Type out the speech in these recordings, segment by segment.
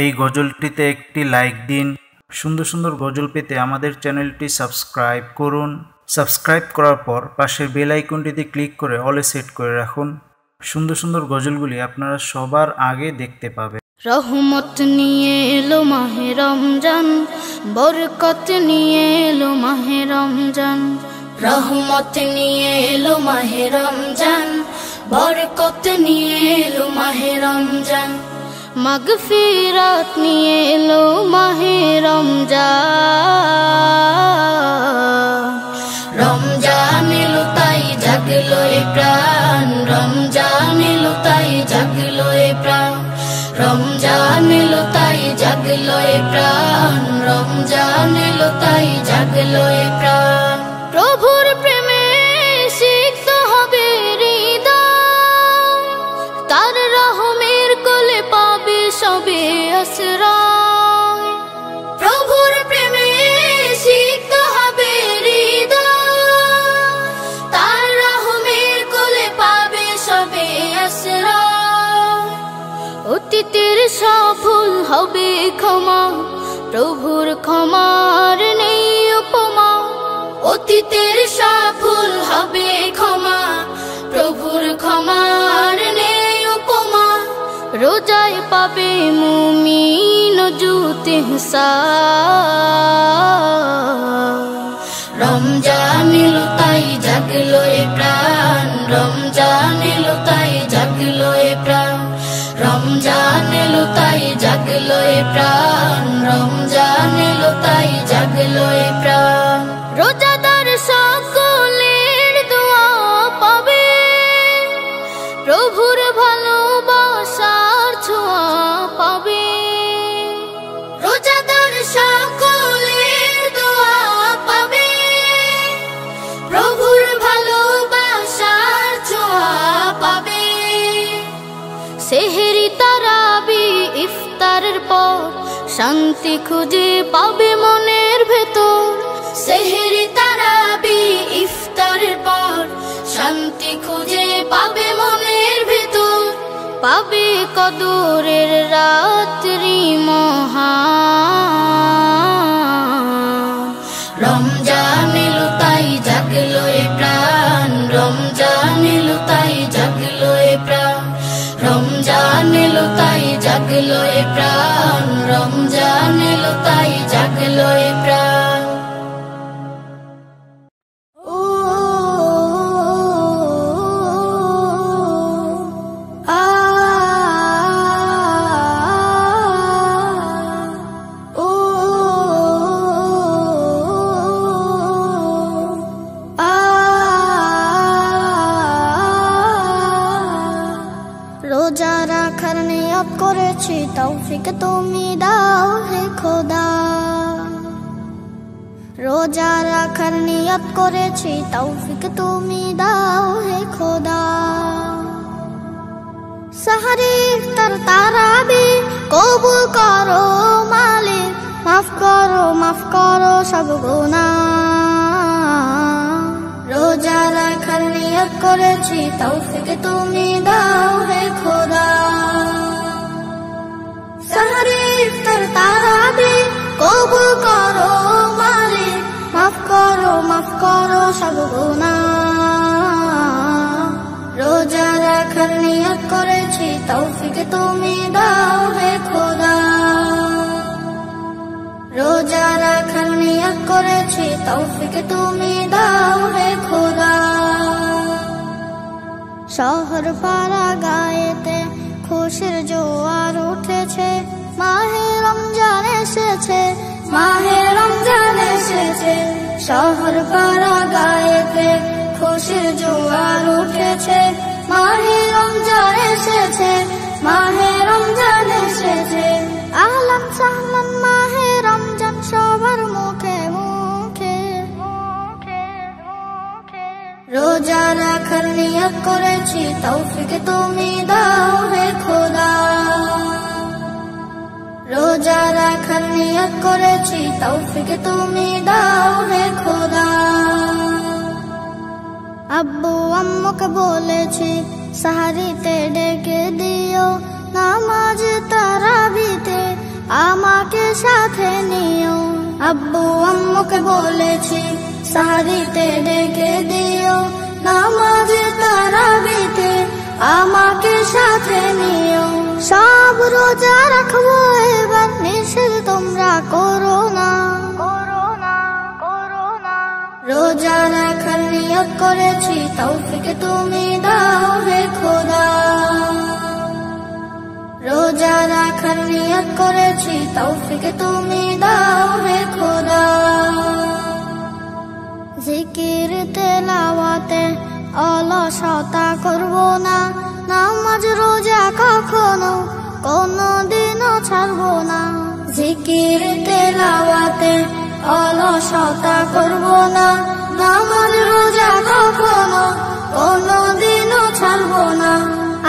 এই গজলটিতে একটি লাইক দিন। সুন্দর সুন্দর গজল পেতে আমাদের চ্যানেলটি সাবস্ক্রাইব করুন। সাবস্ক্রাইব করার পর পাশের বেল আইকনটিতে ক্লিক করে অলে সেট করে রাখুন। সুন্দর সুন্দর গজলগুলি আপনারা সবার আগে দেখতে পাবেন। রহমত নিয়ে এলো মাহে রমজান, বরকত নিয়ে এলো মাহে রমজান। রহমত নিয়ে এলো মাহে রমজান, বরকত নিয়ে এলো মাহে রমজান। মাগফিরাত নিয়ে এলো মাহে রমজান। রমজান এলো তাই জাগলো এ প্রাণ, রমজান এলো তাই জাগলো এ প্রাণ। রমজান এলো তাই জাগলো এ প্রাণ, রমজান এলো তাই জাগলো এ প্রাণ। প্রভুর প্রেমে সিক্ত হবে হৃদয়, তার রহমের কোলে পাবে সবে আশ্রয়। প্রভুর প্রেমে সিক্ত হবে হৃদয়, তার রহমের কোলে পাবে সবে আশ্রয়। অতীতের সফল হবে ক্ষমা, প্রভুর ক্ষমার নেই উপমা। অতীতের সফল হবে ক্ষমা, প্রভুর ক্ষমার নেই উপমা। রোজায় পাবে মুমিন জুত ইহসান। রমজান এলো তাই জাগলো এ প্রাণ, রমজান এলো তাই জাগলো এ প্রাণ। রমজান এলো তাই জাগলো এ প্রাণ, রমজান এলো তাই জাগলো এ প্রাণ। রোজাদার সকলের দোয়া পাবে, প্রভুর ভালোবাসার ছোঁয়া পাবে। রোজাদার সকলের দোয়া পাবে, প্রভুর ভালোবাসার ছোঁয়া পাবে। সেহরি তারাবি ইফতারের পর শান্তি খুঁজে পাবে মনের ভেতর। সেহরি তারাবি ইফতারের পর শান্তি খুঁজে পাবে মনের ভেতর। পাবে কদরের রাত্রি মহান। রমজান এলো তাই জাগলো এ প্রাণ, রমজান এলো তাই জাগলো এ প্রাণ। রমজান এলো তাই জাগলো এ প্রাণ, রমজান এলো তাই জাগলো এ প্রাণ। রোজা রাখার নিয়ত করেছি, তৌফিক তুমি দাও হে খোদা। রোজা রাখার নিয়ত করেছি, তৌফিক তুমি দাও হে খোদা। সাহারি ইফতার তারাবি কবুল করো মালিক, মাফ করো সব গুনাহ। রোজা রাখার নিয়ত করেছি, তৌফিক তুমি দাও হে খোদা। সাহারি ইফতার তারাবি কবুল করো মালিক, মাফ করো সব গুনাহ। রোজা রাখার নিয়ত করেছি, তৌফিক তুমি দাও হে খোদা। রোজা রাখার নিয়ত করেছি, তৌফিক তুমি দাও হে খোদা। শহর পাড়া গায়েতে খুশির জোয়ার উঠেছে, মাহে রমজান এসেছে, মাহে রমজান এসেছে। শহর পাড়া গায়েতে খুশির জোয়ার উঠেছে, মাহে রমজান এসেছে, মাহে রমজান এসেছে। আহলান সাহলান মাহে রমজান সবার মুখে মুখে। রোজা রাখার নিয়ত করেছি, তৌফিক তুমি দাও হে খোদা। রোজা রাখার নিয়ত করেছি, তৌফিক তুমি দাও হে খোদা। আব্বু আম্মুকে বলেছি সাহারিতে ডেকে দিও, নামাজ তারাবিতে সাথে নিও। আব্বু আম্মুকে বলেছি সাহারিতে ডেকে দিও, নামাজে তারাবিতে আমাকে সাথে নিও। সব রোজা রাখবো এবার, নিষেধ তোমরা করো না। রোজা রাখার নিয়ত করেছি, তৌফিক তুমি দাও হে খোদা। রোজা রাখার নিয়ত করেছি, তৌফিক তুমি দাও হে খোদা। জিকির তেলাওয়াতে অলসতা করবো না, নামাজ রোজা কখনো কোনদিনও ছাড়বো না। জিকির তেলাওয়াতে অলসতা করবো না, নামাজ রোজা কখনো কোনদিনও ছাড়বো না।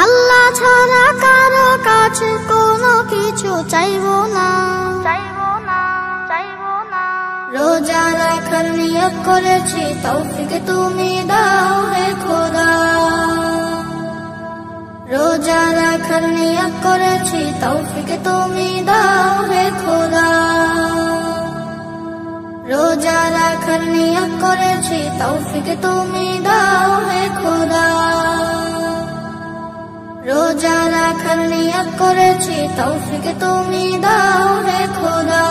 আল্লাহ ছাড়া কারো কাছে কোনো কিছু চাইবো না। রোজা রাখার নিয়ত করেছি, তৌফিক তুমি দাও হে খোদা। রোজা রাখার নিয়ত করেছি, তৌফিক তুমি দাও হে খোদা। রোজা রাখার নিয়ত করেছি, তৌফিক তুমি দাও হে খোদা। রোজা রাখার নিয়ত করেছি, তৌফিক তুমি দাও হে খোদা।